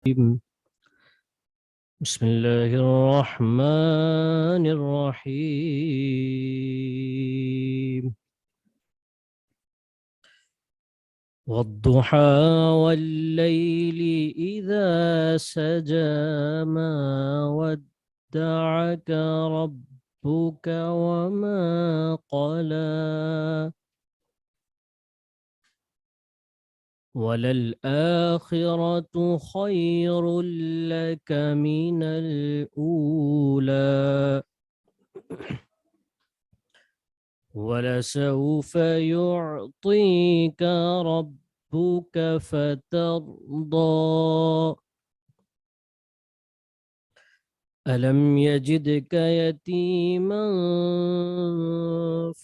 بسم الله الرحمن الرحيم والضحى والليل إذا سجى ما ودعك ربك وما قلى وللآخرة خير لك من الأولى ولسوف يعطيك ربك فترضى ألم يجدك يتيما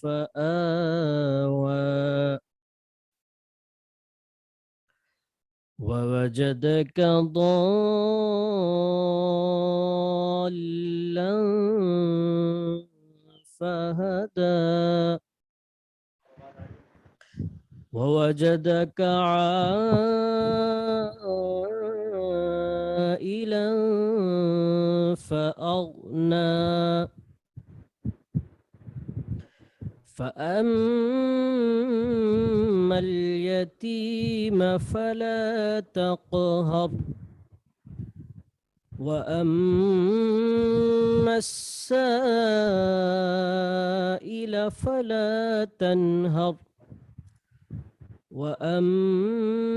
فآوى ووجدك ضالا فهدى ووجدك عائلا فأغنى فأما اليتيم فلا تقهر وأما السائل فلا تنهر وأما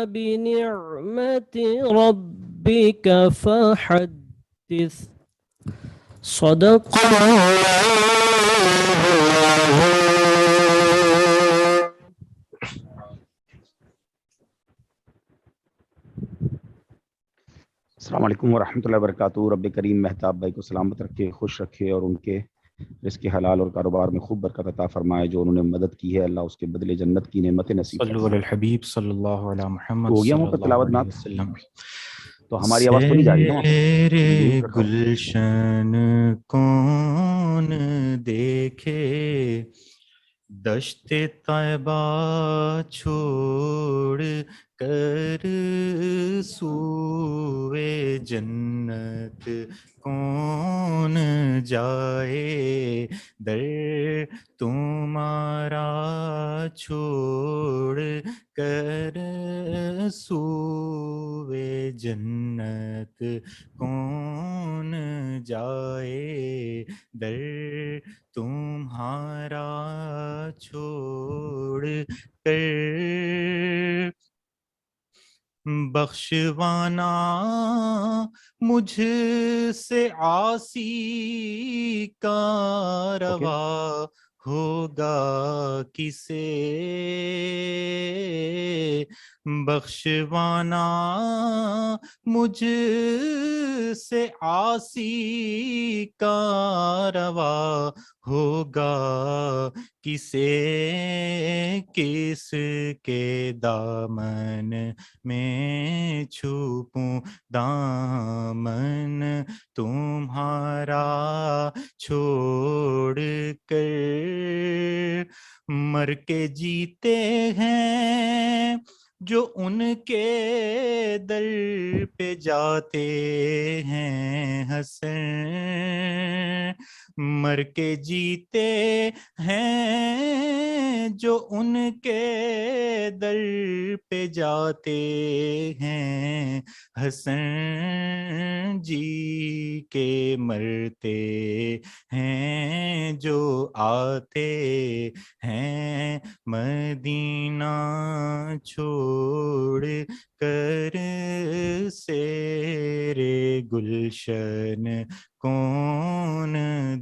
بنعمة ربك فحدث صدق السلام علیکم ورحمۃ اللہ وبرکاتہ۔ رب کریم مہتاب بھائی کو سلامت رکھے، خوش رکھے اور ان کے رزق حلال اور کاروبار میں خوب برکت عطا فرمائے۔ جو انہوں نے مدد کی ہے اللہ اس کے بدلے جنت کی نعمت نصیب صلو علی فرمائے۔ الحبیب صلی اللہ علی محمد ہو گیا صلی وہاں پر اللہ تلاوت علیہ نعت؟ وسلم۔ تو ہماری آواز تھوڑی جا رہی ہے نا وہاں پر، میوٹ زیر رکھا ہوا۔ گلشن کون دیکھے دشت طیبہ چھوڑ کر سوئے جنت کون جائے در تمہارا چھوڑ کر سوئے جنت کون جائے در تمہارا چھوڑ کر بخشوانا مجھ سے عاصی کا اوکے، روا ہوگا کسے، بخشوانا مجھ سے عاصی کا روا ہوگا کسے، کس کے دامن میں چھپوں دامن تمہارا چھوڑ کر، مر کے جیتے ہیں جو ان کے در پہ جاتے ہیں حسن، مر کے جیتے ہیں جو ان کے در پہ جاتے ہیں حسن، جی کے مرتے ہیں جو آتے ہیں مدینہ چھوڑ کر، سیرے گلشن کون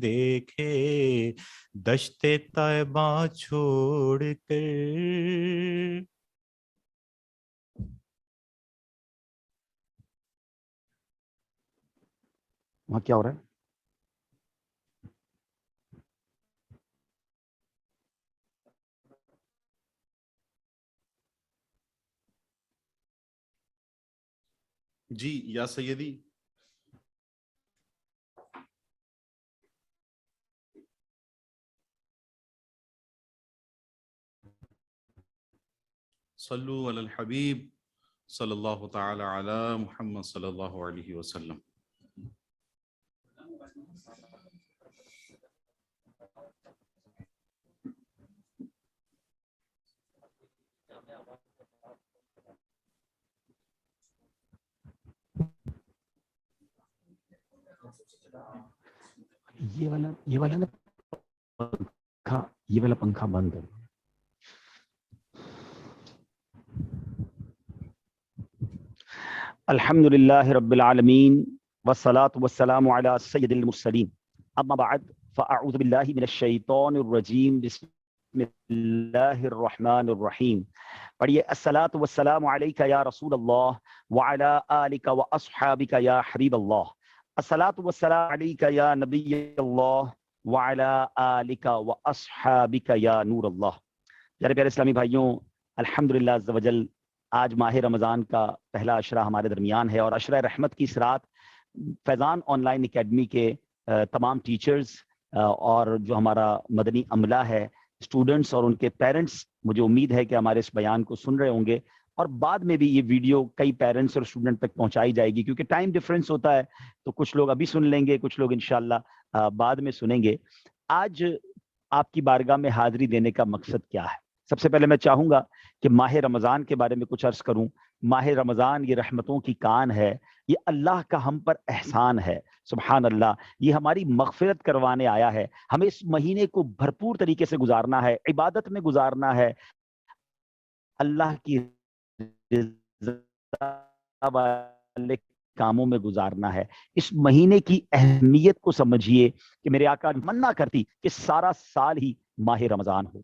دیکھے دشت طیبہ چھوڑ کر۔ وہاں کیا ہو رہا ہے؟ جی یا سیدی، صلو علی الحبیب صلی اللہ تعالی علی محمد صلی اللہ علیہ وسلم۔ یہ والا نا پنکھا، یہ والا پنکھا بند ہے۔ الحمد للہ رب العالمین والصلاة والسلام علی سید المرسلین، اما بعد فاعوذ باللہ من الشیطان الرجیم، بسم اللہ الرحمن الرحیم۔ پڑھیے، الصلاة والسلام علیک یا رسول اللہ وعلی آلک واصحابک یا حبیب اللہ، الصلاة والسلام علیک یا نبی اللہ وعلی آلک واصحابک یا نور اللہ۔ پیارے پیارے اسلامی بھائیوں، الحمدللہ عز وجل آج ماہ رمضان کا پہلا عشرہ ہمارے درمیان ہے، اور عشرہ رحمت کی اس رات فیضان آن لائن اکیڈمی کے تمام ٹیچرز اور جو ہمارا مدنی عملہ ہے، اسٹوڈنٹس اور ان کے پیرنٹس، مجھے امید ہے کہ ہمارے اس بیان کو سن رہے ہوں گے، اور بعد میں بھی یہ ویڈیو کئی پیرنٹس اور اسٹوڈنٹ تک پہنچائی جائے گی، کیونکہ ٹائم ڈفرینس ہوتا ہے، تو کچھ لوگ ابھی سن لیں گے، کچھ لوگ انشاءاللہ بعد میں سنیں گے۔ آج آپ کی بارگاہ میں حاضری دینے کا مقصد کیا ہے؟ سب سے پہلے میں چاہوں گا کہ ماہ رمضان کے بارے میں کچھ عرض کروں۔ ماہ رمضان یہ رحمتوں کی کان ہے، یہ اللہ کا ہم پر احسان ہے، سبحان اللہ، یہ ہماری مغفرت کروانے آیا ہے۔ ہمیں اس مہینے کو بھرپور طریقے سے گزارنا ہے، عبادت میں گزارنا ہے، اللہ کی رضا والے کاموں میں گزارنا ہے۔ اس مہینے کی اہمیت کو سمجھیے کہ میرے آقا تمنا کرتی کہ سارا سال ہی ماہ رمضان ہو۔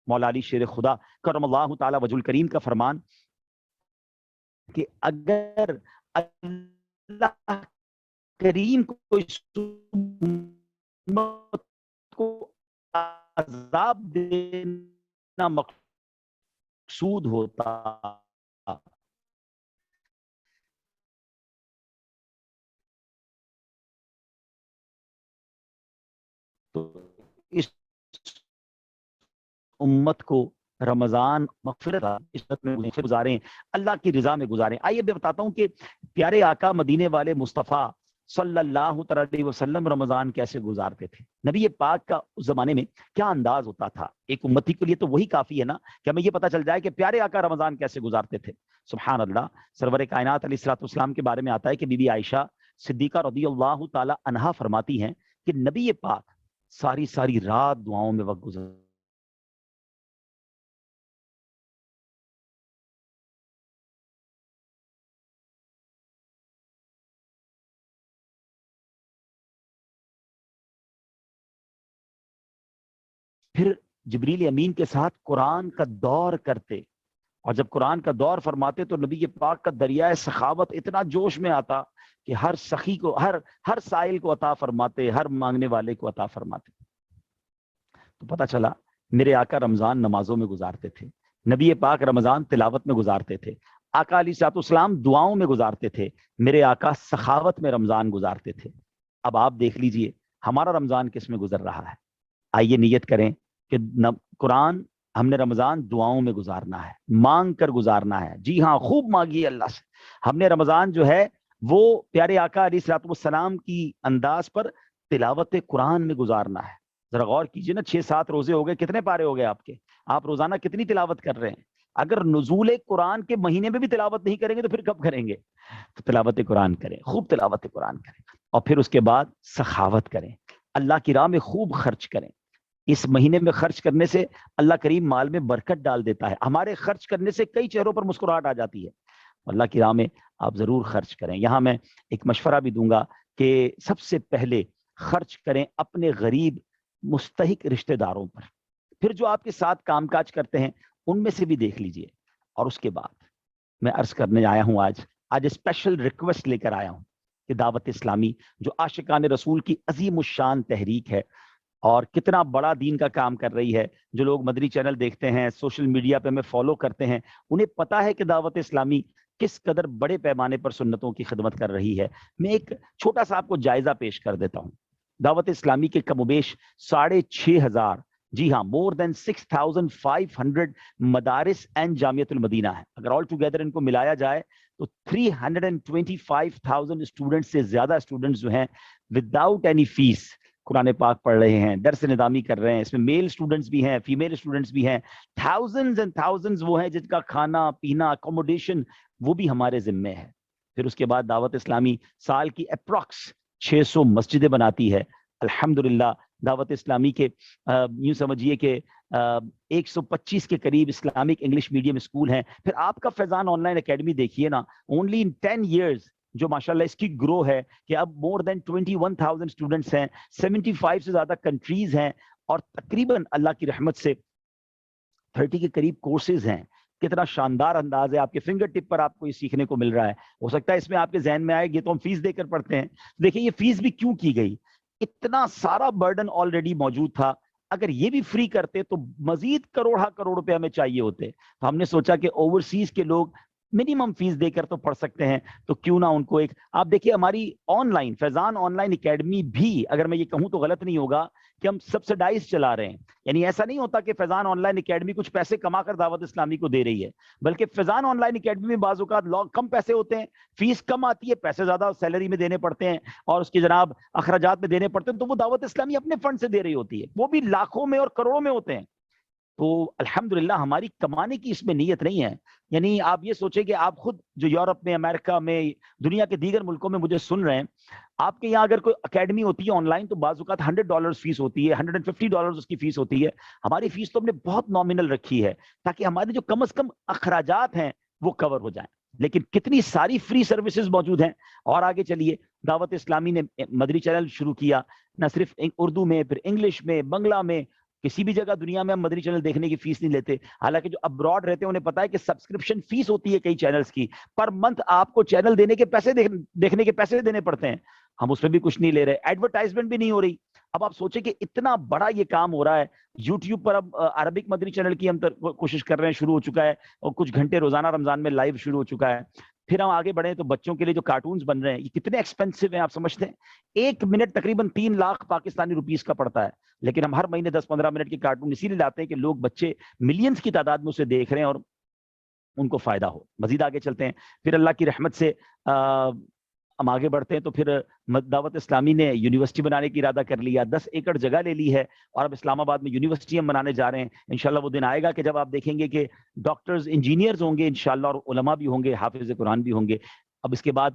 مولا علی شیر خدا کرم اللہ تعالی وجہ الکریم کا فرمان کہ اگر اللہ کریم کو اس امت کو عذاب دینا مقصود ہوتا تو اس امت کو رمضان مغفرت میں گزاریں، اللہ کی رضا میں گزاریں۔ آئیے میں بتاتا ہوں کہ پیارے آقا مدینے والے مصطفیٰ صلی اللہ علیہ وسلم رمضان کیسے گزارتے تھے۔ نبی پاک کا اس زمانے میں کیا انداز ہوتا تھا؟ ایک امتی کے لیے تو وہی کافی ہے نا کہ ہمیں یہ پتہ چل جائے کہ پیارے آقا رمضان کیسے گزارتے تھے۔ سبحان اللہ، سرور کائنات علیہ الصلوۃ والسلام کے بارے میں آتا ہے کہ بی بی عائشہ صدیقہ رضی اللہ تعالی عنہا فرماتی ہیں کہ نبی پاک ساری رات دعاؤں میں وقت گزر پھر جبریل امین کے ساتھ قرآن کا دور کرتے، اور جب قرآن کا دور فرماتے تو نبی پاک کا دریائے سخاوت اتنا جوش میں آتا کہ ہر سخی کو، ہر سائل کو عطا فرماتے، ہر مانگنے والے کو عطا فرماتے۔ تو پتہ چلا میرے آقا رمضان نمازوں میں گزارتے تھے، نبی پاک رمضان تلاوت میں گزارتے تھے، آقا علیہ الصلوۃ والسلام دعاؤں میں گزارتے تھے، میرے آقا سخاوت میں رمضان گزارتے تھے۔ اب آپ دیکھ لیجئے ہمارا رمضان کس میں گزر رہا ہے۔ آئیے نیت کریں کہ قرآن ہم نے رمضان دعاؤں میں گزارنا ہے، مانگ کر گزارنا ہے۔ جی ہاں، خوب مانگیے اللہ سے۔ ہم نے رمضان جو ہے وہ پیارے آقا علیہ الصلوۃ والسلام کی انداز پر تلاوت قرآن میں گزارنا ہے۔ ذرا غور کیجئے نا، 6-7 روزے ہو گئے، کتنے پارے ہو گئے آپ کے؟ آپ روزانہ کتنی تلاوت کر رہے ہیں؟ اگر نزول قرآن کے مہینے میں بھی تلاوت نہیں کریں گے تو پھر کب کریں گے؟ تو تلاوت قرآن کریں، خوب تلاوت قرآن کریں، اور پھر اس کے بعد سخاوت کریں، اللہ کی راہ میں خوب خرچ کریں۔ اس مہینے میں خرچ کرنے سے اللہ کریم مال میں برکت ڈال دیتا ہے۔ ہمارے خرچ کرنے سے کئی چہروں پر مسکراہٹ آ جاتی ہے۔ اللہ کی راہ میں آپ ضرور خرچ کریں۔ یہاں میں ایک مشورہ بھی دوں گا کہ سب سے پہلے خرچ کریں اپنے غریب مستحق رشتہ داروں پر، پھر جو آپ کے ساتھ کام کاج کرتے ہیں ان میں سے بھی دیکھ لیجئے۔ اور اس کے بعد میں عرض کرنے آیا ہوں، آج اسپیشل ریکویسٹ لے کر آیا ہوں کہ دعوت اسلامی جو عاشقان رسول کی عظیم الشان تحریک ہے اور کتنا بڑا دین کا کام کر رہی ہے، جو لوگ مدری چینل دیکھتے ہیں، سوشل میڈیا پہ ہمیں فالو کرتے ہیں، انہیں پتا ہے کہ دعوت اسلامی کس قدر بڑے پیمانے پر سنتوں کی خدمت کر رہی ہے۔ میں ایک چھوٹا سا آپ کو جائزہ پیش کر دیتا ہوں۔ دعوت اسلامی کے کم و بیش 6,500 جی ہاں more than 6,500 مدارس اینڈ جامعۃ المدینہ ہے. اگر آل ٹوگیدر ان کو ملایا جائے تو 325,000 اسٹوڈنٹس سے زیادہ اسٹوڈنٹس جو ہیں وداؤٹ اینی فیس قرآن پاک پڑھ رہے ہیں, درس نظامی کر رہے ہیں. اس میں میل اسٹوڈنٹس بھی ہیں, فیمیل اسٹوڈنٹس بھی ہیں, تھاؤزنڈز اینڈ تھاؤزنڈز وہ ہیں جن کا کھانا پینا اکوموڈیشن وہ بھی ہمارے ذمے ہے. پھر اس کے بعد دعوت اسلامی سال کی اپروکس 600 مسجدیں بناتی ہے. الحمدللہ دعوت اسلامی کے یوں سمجھیے کہ 125 کے قریب اسلامک انگلش میڈیم اسکول ہیں. پھر آپ کا فیضان آن لائن اکیڈمی دیکھیے نا, اونلی ان 10 ایئرز جو ماشاءاللہ اس کی گرو ہے کہ اب more than 21,000 اسٹوڈنٹس ہیں, 75 سے زیادہ کنٹریز ہیں, اور تقریباً اللہ کی رحمت سے 30 کے قریب کورسز ہیں. کتنا شاندار انداز ہے, آپ کے فنگر ٹپ پر آپ کو یہ سیکھنے کو مل رہا ہے. ہو سکتا ہے اس میں آپ کے ذہن میں آئے یہ تو ہم فیس دے کر پڑھتے ہیں. دیکھیں یہ فیس بھی کیوں کی گئی, اتنا سارا برڈن آلریڈی موجود تھا. اگر یہ بھی فری کرتے تو مزید کروڑ روپے ہمیں چاہیے ہوتے. تو ہم نے سوچا کہ اوورسیز کے لوگ منیمم فیس دے کر تو پڑھ سکتے ہیں, تو کیوں نہ ان کو ایک, آپ دیکھیے ہماری on line Faizan online academy بھی, اگر میں یہ کہوں تو غلط نہیں ہوگا کہ ہم سبسڈائز چلا رہے ہیں. یعنی ایسا نہیں ہوتا کہ فیضان آن لائن اکیڈمی کچھ پیسے کما کر دعوت اسلامی کو دے رہی ہے, بلکہ فیضان آن لائن اکیڈمی میں بعض اوقات کم پیسے ہوتے ہیں, فیس کم آتی ہے, پیسے زیادہ سیلری میں دینے پڑتے ہیں اور اس کے جناب اخراجات میں دینے پڑتے ہیں, تو وہ دعوت اسلامی اپنے فنڈ سے دے رہی ہوتی ہے, وہ بھی لاکھوں میں اور کروڑوں میں ہوتے ہیں. تو الحمدللہ ہماری کمانے کی اس میں نیت نہیں ہے. یعنی آپ یہ سوچیں کہ آپ خود جو یورپ میں, امریکہ میں, دنیا کے دیگر ملکوں میں مجھے سن رہے ہیں, آپ کے یہاں اگر کوئی اکیڈمی ہوتی ہے آن لائن تو بعض اوقات $100 فیس ہوتی ہے, $150 اس کی فیس ہوتی ہے. ہماری فیس تو ہم نے بہت نامنل رکھی ہے تاکہ ہمارے جو کم از کم اخراجات ہیں وہ کور ہو جائیں. لیکن کتنی ساری فری سروسز موجود ہیں. اور آگے چلیے, دعوت اسلامی نے مدری چینل شروع کیا, نہ صرف اردو میں, پھر انگلش میں, بنگلہ میں. کسی بھی جگہ دنیا میں ہم مدری چینل دیکھنے کی فیس نہیں لیتے. حالانکہ جو ابراڈ رہتے ہیں انہیں پتا ہے کہ سبسکرپشن فیس ہوتی ہے کئی چینلز کی, پر منتھ آپ کو چینل دینے کے پیسے دیکھنے کے پیسے دینے پڑتے ہیں. ہم اس میں بھی کچھ نہیں لے رہے, ایڈورٹائزمنٹ بھی نہیں ہو رہی. اب آپ سوچیں کہ اتنا بڑا یہ کام ہو رہا ہے. یوٹیوب پر اب عربک مدری چینل کی ہم کوشش کر رہے ہیں, شروع ہو چکا ہے, اور کچھ گھنٹے روزانہ رمضان میں لائیو شروع ہو چکا ہے. پھر ہم آگے بڑھیں تو بچوں کے لیے جو کارٹونز بن رہے ہیں یہ کتنے ایکسپینسو ہیں آپ سمجھتے ہیں. 1 منٹ تقریباً 3 لاکھ پاکستانی روپیز کا پڑتا ہے, لیکن ہم ہر مہینے 10-15 منٹ کے کارٹون اسی لیے لاتے ہیں کہ لوگ, بچے ملینز کی تعداد میں اسے دیکھ رہے ہیں اور ان کو فائدہ ہو. مزید آگے چلتے ہیں. پھر اللہ کی رحمت سے ہم آگے بڑھتے ہیں تو پھر دعوت اسلامی نے یونیورسٹی بنانے کی ارادہ کر لیا, 10 ایکڑ جگہ لے لی ہے, اور اب اسلام آباد میں یونیورسٹی ہم بنانے جا رہے ہیں. انشاءاللہ وہ دن آئے گا کہ جب آپ دیکھیں گے کہ ڈاکٹرز, انجینئرز ہوں گے انشاءاللہ, اور علماء بھی ہوں گے, حافظ قرآن بھی ہوں گے. اب اس کے بعد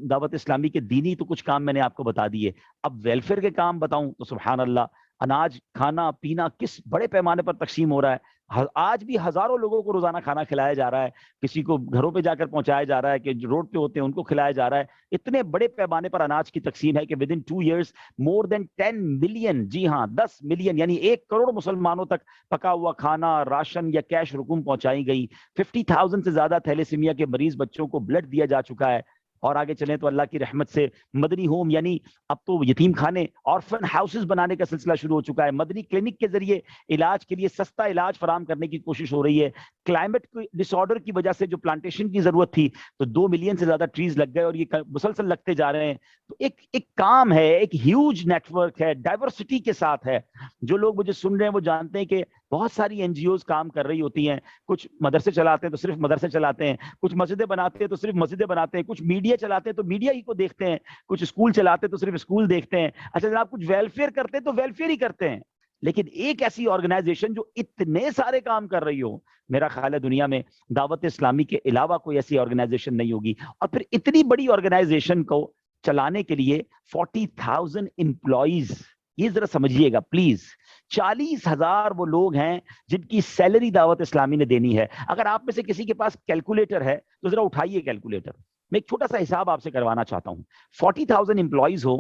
دعوت اسلامی کے دینی تو کچھ کام میں نے آپ کو بتا دیے. اب ویلفیئر کے کام بتاؤں تو سبحان اللہ, اناج, کھانا پینا کس بڑے پیمانے پر تقسیم ہو رہا ہے. آج بھی ہزاروں لوگوں کو روزانہ کھانا کھلایا جا رہا ہے, کسی کو گھروں پہ جا کر پہنچایا جا رہا ہے, کہ جو روڈ پہ ہوتے ہیں ان کو کھلایا جا رہا ہے. اتنے بڑے پیمانے پر اناج کی تقسیم ہے کہ with in 2 years more than 10 million, جی ہاں 10 ملین, یعنی 1 کروڑ مسلمانوں تک پکا ہوا کھانا, راشن یا کیش رقوم پہنچائی گئی. 50,000 سے زیادہ تھیلیسیمیا کے مریض بچوں کو بلڈ دیا جا چکا ہے. اور آگے چلیں تو اللہ کی رحمت سے مدنی ہوم, یعنی اب تو یتیم خانے, آرفن ہاؤسز بنانے کا سلسلہ شروع ہو چکا ہے. مدنی کلینک کے ذریعے علاج کے لیے سستا علاج فراہم کرنے کی کوشش ہو رہی ہے. کلائمیٹ ڈس آرڈر کی وجہ سے جو پلانٹیشن کی ضرورت تھی تو 2 ملین سے زیادہ ٹریز لگ گئے, اور یہ مسلسل لگتے جا رہے ہیں. تو ایک کام ہے, ایک ہیوج نیٹ ورک ہے, ڈائیورسٹی کے ساتھ ہے. جو لوگ مجھے سن رہے ہیں وہ جانتے ہیں کہ بہت ساری این جی اوز کام کر رہی ہوتی ہیں. کچھ مدرسے چلاتے ہیں تو صرف مدرسے چلاتے ہیں, کچھ مسجدیں بناتے ہیں تو صرف مسجدیں بناتے ہیں, کچھ میڈیا چلاتے ہیں تو میڈیا ہی کو دیکھتے ہیں, کچھ اسکول چلاتے ہیں تو صرف اسکول دیکھتے ہیں. اچھا جناب, کچھ ویلفیئر کرتے ہیں تو ویلفیئر ہی کرتے ہیں. لیکن ایک ایسی آرگنائزیشن جو اتنے سارے کام کر رہی ہو, میرا خیال ہے دنیا میں دعوت اسلامی کے علاوہ کوئی ایسی آرگنائزیشن نہیں ہوگی. اور پھر اتنی بڑی آرگنائزیشن کو چلانے کے لیے 40,000 امپلائیز, یہ ذرا سمجھیے گا پلیز. 40,000 وہ لوگ ہیں جن کی سیلری دعوت اسلامی نے دینی ہے. اگر آپ میں سے کسی کے پاس کیلکولیٹر ہے تو ذرا اٹھائیے کیلکولیٹر. میں ایک چھوٹا سا حساب آپ سے کروانا چاہتا ہوں. 40,000 امپلائیز ہو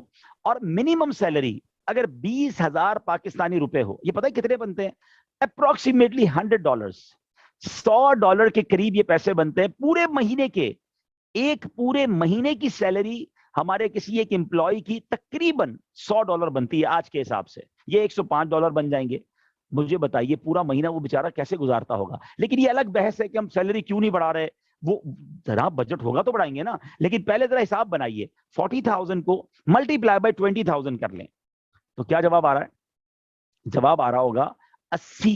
اور منیمم سیلری اگر 20,000 پاکستانی روپے ہو, یہ پتہ ہے کتنے بنتے ہیں؟ اپروکسیمیٹلی $100, $100 کے قریب یہ پیسے بنتے ہیں پورے مہینے کے. ایک پورے مہینے کی سیلری ہمارے کسی ایک امپلائی کی تقریباً $100 بنتی ہے آج کے حساب سے. یہ $105 بن جائیں گے. مجھے بتائیے پورا مہینہ وہ بیچارہ کیسے گزارتا ہوگا. لیکن یہ الگ بحث ہے کہ ہم سیلری کیوں نہیں بڑھا رہے. وہ ذرا بجٹ ہوگا تو بڑھائیں گے نا, لیکن پہلے ذرا حساب بنائیے. 40,000 کو ملٹی پلائی بائی 20,000 کر لیں تو کیا جواب آ رہا ہے؟ جواب آ رہا ہوگا 80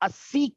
80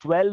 12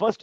1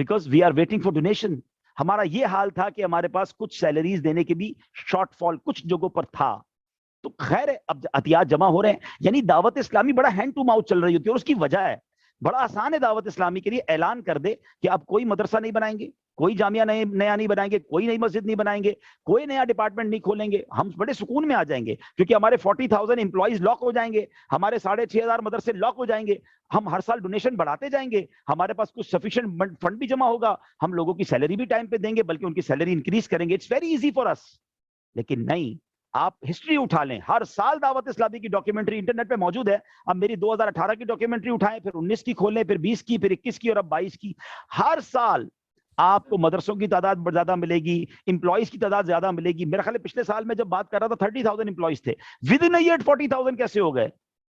because we are waiting for donation. ہمارا یہ حال تھا کہ ہمارے پاس کچھ سیلریز دینے کے بھی شارٹ فال کچھ جگہوں پر تھا. تو خیر ہے, اب عطیات جمع ہو رہے ہیں. یعنی دعوت اسلامی بڑا ہینڈ ٹو ماؤتھ چل رہی ہوتی ہے, اور اس کی وجہ ہے بڑا آسان ہے. دعوت اسلامی کے لیے اعلان کر دے کہ اب کوئی مدرسہ نہیں بنائیں گے, کوئی جامعہ نیا نہیں بنائیں گے, کوئی نئی مسجد نہیں بنائیں گے, کوئی نیا ڈپارٹمنٹ نہیں کھولیں گے. ہم بڑے سکون میں آ جائیں گے کیونکہ ہمارے 40,000 امپلائیز لاک ہو جائیں گے, ہمارے 6,500 مدرسے لاک ہو جائیں گے, ہم ہر سال ڈونیشن بڑھاتے جائیں گے, ہمارے پاس کچھ سفیشینٹ فنڈ بھی جمع ہوگا, ہم لوگوں کی سیلری بھی ٹائم پہ دیں گے, بلکہ ان کی سیلری انکریز کریں گے. اٹس ویری ایزی فار اس. لیکن نہیں, آپ ہسٹری اٹھا لیں, ہر سال دعوت اسلامی کی ڈاکیومنٹری انٹرنیٹ پہ موجود ہے. اب میری 2018 کی ڈاکیومنٹری اٹھائیں, پھر 19 کی کھولیں, پھر 20 کی, پھر 21 کی, اور اب 22 کی. ہر سال آپ کو مدرسوں کی تعداد زیادہ ملے گی, امپلائیز کی تعداد زیادہ ملے گی. میرا خیال ہے پچھلے سال میں جب بات کر رہا تھا 30,000 امپلائیز تھے, ود ان ایئر 40,000 کیسے ہو گئے؟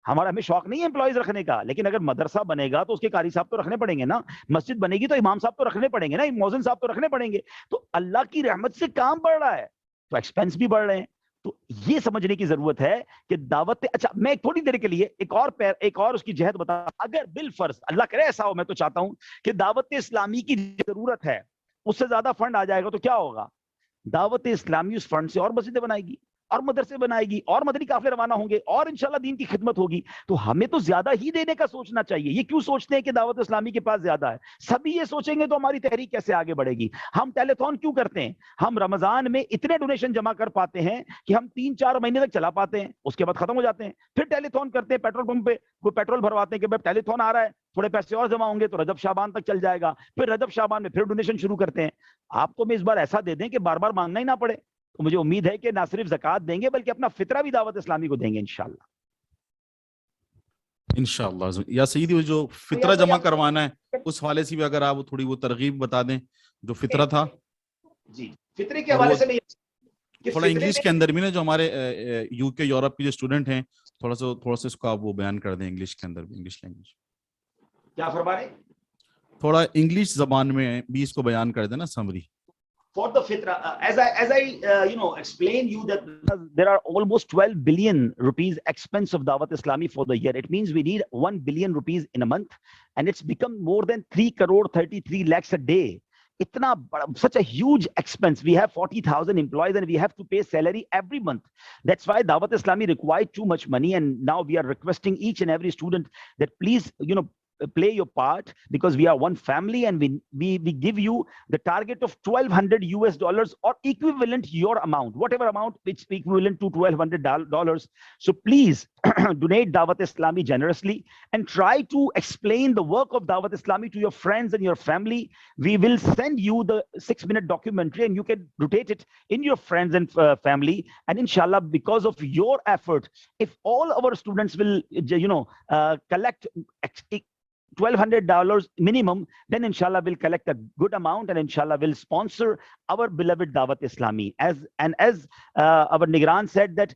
ہمیں شوق نہیں ہے امپلائیز رکھنے کا, لیکن اگر مدرسہ بنے گا تو اس کے قاری صاحب تو رکھنے پڑیں گے نا, مسجد بنے گی تو امام صاحب تو رکھنے پڑیں گے نا, مؤذن صاحب تو رکھنے پڑیں گے. تو اللہ کی رحمت سے کام بڑھ رہا ہے تو ایکسپینس بھی بڑھ رہے ہیں. تو یہ سمجھنے کی ضرورت ہے کہ دعوت, اچھا میں تھوڑی دیر کے لیے ایک اور اس کی جہت بتا. اگر بالفرض اللہ کرے ایسا ہو, میں تو چاہتا ہوں کہ دعوت اسلامی کی ضرورت ہے, اس سے زیادہ فنڈ آ جائے گا تو کیا ہوگا؟ دعوت اسلامی اس فنڈ سے اور مسجدیں بنائے گی, اور مدرسے بنائے گی, اور مدنی قافلے روانہ ہوں گے, اور انشاءاللہ دین کی خدمت ہوگی. تو ہمیں تو زیادہ ہی دینے کا سوچنا چاہیے. یہ کیوں سوچتے ہیں کہ دعوت اسلامی کے پاس زیادہ ہے؟ سبھی یہ سوچیں گے تو ہماری تحریک کیسے آگے بڑھے گی؟ ہم ٹیلیتھون کیوں کرتے ہیں؟ ہم رمضان میں اتنے ڈونیشن جمع کر پاتے ہیں کہ ہم 3-4 مہینے تک چلا پاتے ہیں, اس کے بعد ختم ہو جاتے ہیں. پھر ٹیلیتھون کرتے ہیں, پیٹرول پمپ پہ کوئی پیٹرول بھرواتے ہیں کہ بھائی ٹیلیتھون آ رہا ہے, تھوڑے پیسے اور جمع ہوں گے تو رجب شعبان تک چل جائے گا. پھر رجب شعبان میں پھر ڈونیشن شروع کرتے ہیں. آپ کو میں اس بار ایسا دے دیں کہ بار بار مانگنا ہی نہ پڑے. تو مجھے امید ہے کہ نہ صرف زکوٰۃ دیں گے بلکہ اپنا فطرہ بھی دعوت اسلامی کو دیں گے انشاءاللہ. انشاءاللہ. یا سیدی, وہ جو فطرہ جمع کروانا ہے اس حوالے سے بھی اگر آپ تھوڑی وہ ترغیب بتا دیں, جو فطرہ تھا. جی, فطرے کے حوالے سے نہیں, تھوڑا انگلش کے اندر بھی نا, جو ہمارے یو کے یورپ کے جو اسٹوڈنٹ ہیں, تھوڑا سا اس کو آپ وہ بیان کر دیں انگلش کے اندر بھی, انگلش لینگویج. کیا فرما رہے ہیں؟ تھوڑا انگلش زبان میں بھی اس کو بیان کر دیں نا, summary. For the fitrah, as I explain you that there are almost 12 billion rupees expense of Dawat Islami for the year. It means we need 1 billion rupees in a month, and it's become more than 3 crore 33 lakhs a day. Itna such a huge expense. We have 40,000 employees and we have to pay salary every month. That's why Dawat Islami required too much money, and now we are requesting each and every student that please play your part, because we are one family, and we give you the target of $1,200 or equivalent your amount, whatever amount which equivalent to $1,200. So please donate Dawat Islami generously and try to explain the work of Dawat Islami to your friends and your family. We will send you the 6-minute documentary and you can rotate it in your friends and family, and inshallah, because of your effort, if all our students will collect $1,200 minimum, then inshallah we'll collect a good amount, and inshallah we'll sponsor our beloved Dawat Islami. As our Nigran said that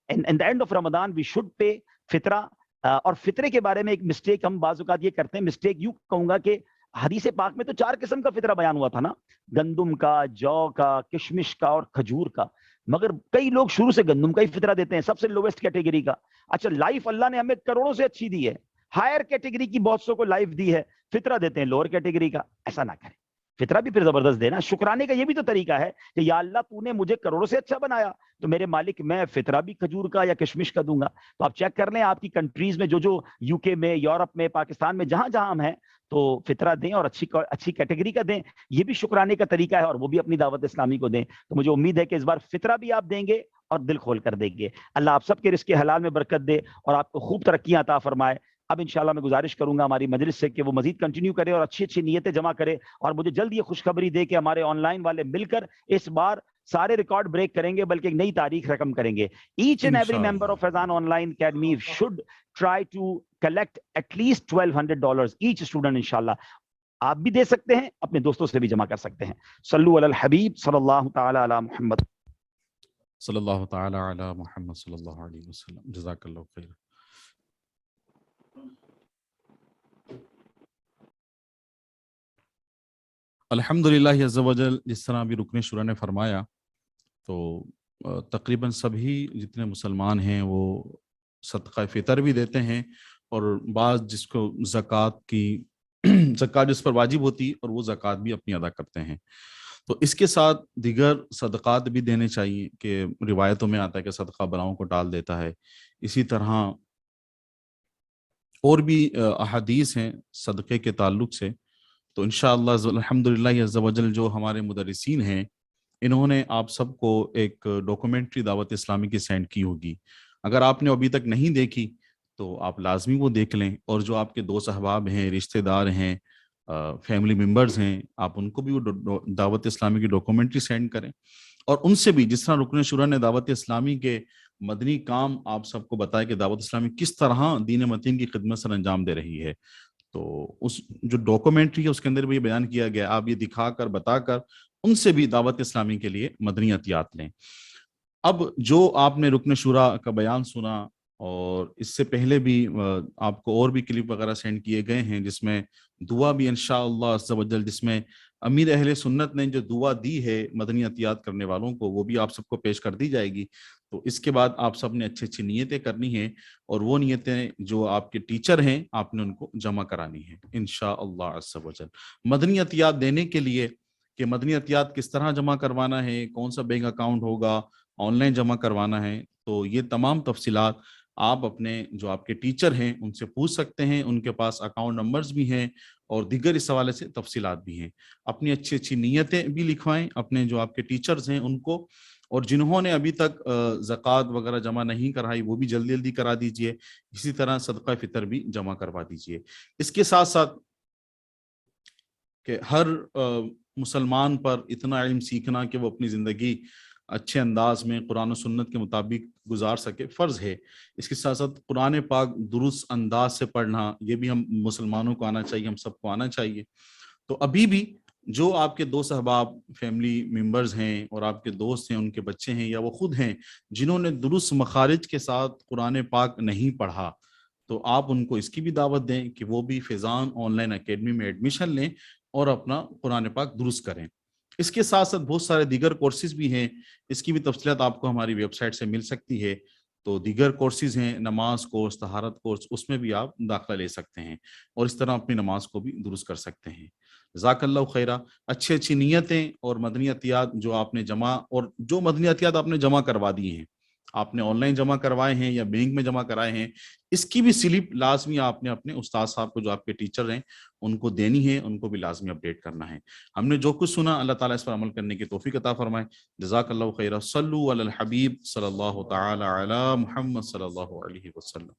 in the end of Ramadan we should pay fitra. اور فطرے کے بارے میں ایک mistake ہم بعض اوقات یہ کرتے ہیں, مسٹیک یوں کہوں گا کہ حدیث پاک میں تو 4 قسم کا فطرہ بیان ہوا تھا نا, گندم کا, جو کا, کشمش کا اور کھجور کا. مگر کئی لوگ شروع سے گندم کا ہی فطرہ دیتے ہیں, سب سے لویسٹ کیٹیگری کا. اچھا, لائف اللہ نے ہمیں کروڑوں سے اچھی دی ہے, ہائر کیٹیگری کی بہت سو کو لائف دی ہے, فطرہ دیتے ہیں لوور کیٹیگری کا. ایسا نہ کریں, فطرہ بھی پھر زبردست دینا. شکرانے کا یہ بھی تو طریقہ ہے کہ یا اللہ تو نے مجھے کروڑوں سے اچھا بنایا, تو میرے مالک میں فطرہ بھی کھجور کا یا کشمش کا دوں گا. تو آپ چیک کر لیں آپ کی کنٹریز میں, جو یو کے میں, یورپ میں, پاکستان میں, جہاں جہاں ہم ہیں, تو فطرہ دیں اور اچھی کیٹیگری کا دیں. یہ بھی شکرانے کا طریقہ ہے, اور وہ بھی اپنی دعوت اسلامی کو دیں. تو مجھے امید ہے کہ اس بار فطرہ بھی آپ دیں گے اور دل کھول کر دیں گے. اللہ آپ سب کے رزق حلال میں برکت دے اور آپ کو خوب ترقیاں عطا فرمائے. اب انشاءاللہ میں گزارش کروں گا ہماری مجلس سے کہ وہ مزید کنٹینیو کرے اور اچھی اچھی نیتیں جمع کرے, اور مجھے جلد یہ خوشخبری دے کہ ہمارے آن لائن والے مل کر اس بار سارے ریکارڈ بریک کریں گے, بلکہ ایک نئی تاریخ رقم کریں گے. Each and every member of Faizan online academy should try to collect at least $1,200 each student. انشاءاللہ آپ بھی دے سکتے ہیں, اپنے دوستوں سے بھی جمع کر سکتے ہیں. صلو علی الحبیب صلی اللہ تعالی علی محمد صلی اللہ تعالی علی محمد صلی اللہ علیہ وسلم. جزاک اللہ خیر. الحمدللہ عز و جل, جس طرح بھی رکن شورا نے فرمایا, تو تقریباً سبھی جتنے مسلمان ہیں وہ صدقہ فطر بھی دیتے ہیں, اور بعض جس کو زکوٰۃ کی زکوٰۃ جس پر واجب ہوتی اور وہ زکوٰۃ بھی اپنی ادا کرتے ہیں۔ تو اس کے ساتھ دیگر صدقات بھی دینے چاہیے، کہ روایتوں میں آتا ہے کہ صدقہ بلاؤں کو ٹال دیتا ہے۔ اسی طرح اور بھی احادیث ہیں صدقے کے تعلق سے۔ تو انشاءاللہ الحمدللہ عز و جل جو ہمارے مدرسین ہیں، انہوں نے آپ سب کو ایک ڈاکومنٹری دعوت اسلامی کی سینڈ کی ہوگی۔ اگر آپ نے ابھی تک نہیں دیکھی تو آپ لازمی وہ دیکھ لیں، اور جو آپ کے دوست احباب ہیں، رشتہ دار ہیں، فیملی ممبرز ہیں، آپ ان کو بھی وہ دعوت اسلامی کی ڈاکومنٹری سینڈ کریں، اور ان سے بھی جس طرح رکن شورا نے دعوت اسلامی کے مدنی کام آپ سب کو بتایا کہ دعوت اسلامی کس طرح دین متین کی خدمت سر انجام دے رہی ہے، تو اس جو ڈاکومنٹری ہے اس کے اندر بھی یہ بیان کیا گیا، آپ یہ دکھا کر بتا کر ان سے بھی دعوت اسلامی کے لیے مدنی عطیات لیں۔ اب جو آپ نے رکن شورا کا بیان سنا، اور اس سے پہلے بھی آپ کو اور بھی کلپ وغیرہ سینڈ کیے گئے ہیں، جس میں دعا بھی انشاءاللہ عز و جل، جس میں امیر اہل سنت نے جو دعا دی ہے مدنی عطیات کرنے والوں کو، وہ بھی آپ سب کو پیش کر دی جائے گی۔ تو اس کے بعد آپ سب نے اچھی اچھی نیتیں کرنی ہیں، اور وہ نیتیں جو آپ کے ٹیچر ہیں آپ نے ان کو جمع کرانی ہے انشاءاللہ عز و جل۔ مدنی عطیات دینے کے لیے کہ مدنی عطیات کس طرح جمع کروانا ہے، کون سا بینک اکاؤنٹ ہوگا، آن لائن جمع کروانا ہے، تو یہ تمام تفصیلات آپ اپنے جو آپ کے ٹیچر ہیں ان سے پوچھ سکتے ہیں، ان کے پاس اکاؤنٹ نمبرز بھی ہیں اور دیگر اس حوالے سے تفصیلات بھی ہیں۔ اپنی اچھی اچھی نیتیں بھی لکھوائیں اپنے جو آپ کے ٹیچرز ہیں ان کو، اور جنہوں نے ابھی تک زکوٰۃ وغیرہ جمع نہیں کرائی وہ بھی جلدی جلدی کرا دیجئے، اسی طرح صدقہ فطر بھی جمع کروا دیجئے۔ اس کے ساتھ ساتھ کہ ہر مسلمان پر اتنا علم سیکھنا کہ وہ اپنی زندگی اچھے انداز میں قرآن و سنت کے مطابق گزار سکے فرض ہے۔ اس کے ساتھ ساتھ قرآن پاک درست انداز سے پڑھنا یہ بھی ہم مسلمانوں کو آنا چاہیے، ہم سب کو آنا چاہیے۔ تو ابھی بھی جو آپ کے دوست احباب فیملی ممبرز ہیں اور آپ کے دوست ہیں، ان کے بچے ہیں یا وہ خود ہیں جنہوں نے درست مخارج کے ساتھ قرآن پاک نہیں پڑھا، تو آپ ان کو اس کی بھی دعوت دیں کہ وہ بھی فیضان آن لائن اکیڈمی میں ایڈمیشن لیں اور اپنا قرآن پاک درست کریں۔ اس کے ساتھ ساتھ بہت سارے دیگر کورسز بھی ہیں، اس کی بھی تفصیلات آپ کو ہماری ویب سائٹ سے مل سکتی ہے۔ تو دیگر کورسز ہیں، نماز کورس، طہارت کورس، اس میں بھی آپ داخلہ لے سکتے ہیں اور اس طرح اپنی نماز کو بھی درست کر سکتے ہیں۔ جزاک اللہ خیرہ۔ اچھی اچھی نیتیں اور مدنی عطیات جو آپ نے جمع، اور جو مدنی عطیات آپ نے جمع کروا دی ہیں، آپ نے آن لائن جمع کروائے ہیں یا بینک میں جمع کرائے ہیں، اس کی بھی سلپ لازمی آپ نے اپنے استاد صاحب کو جو آپ کے ٹیچر ہیں ان کو دینی ہے، ان کو بھی لازمی اپڈیٹ کرنا ہے۔ ہم نے جو کچھ سنا اللہ تعالیٰ اس پر عمل کرنے کی توفیق عطا فرمائے۔ جزاک اللہ خیرہ۔ صلو علی الحبیب صلی اللہ تعالی علی محمد صلی اللہ علیہ وسلم۔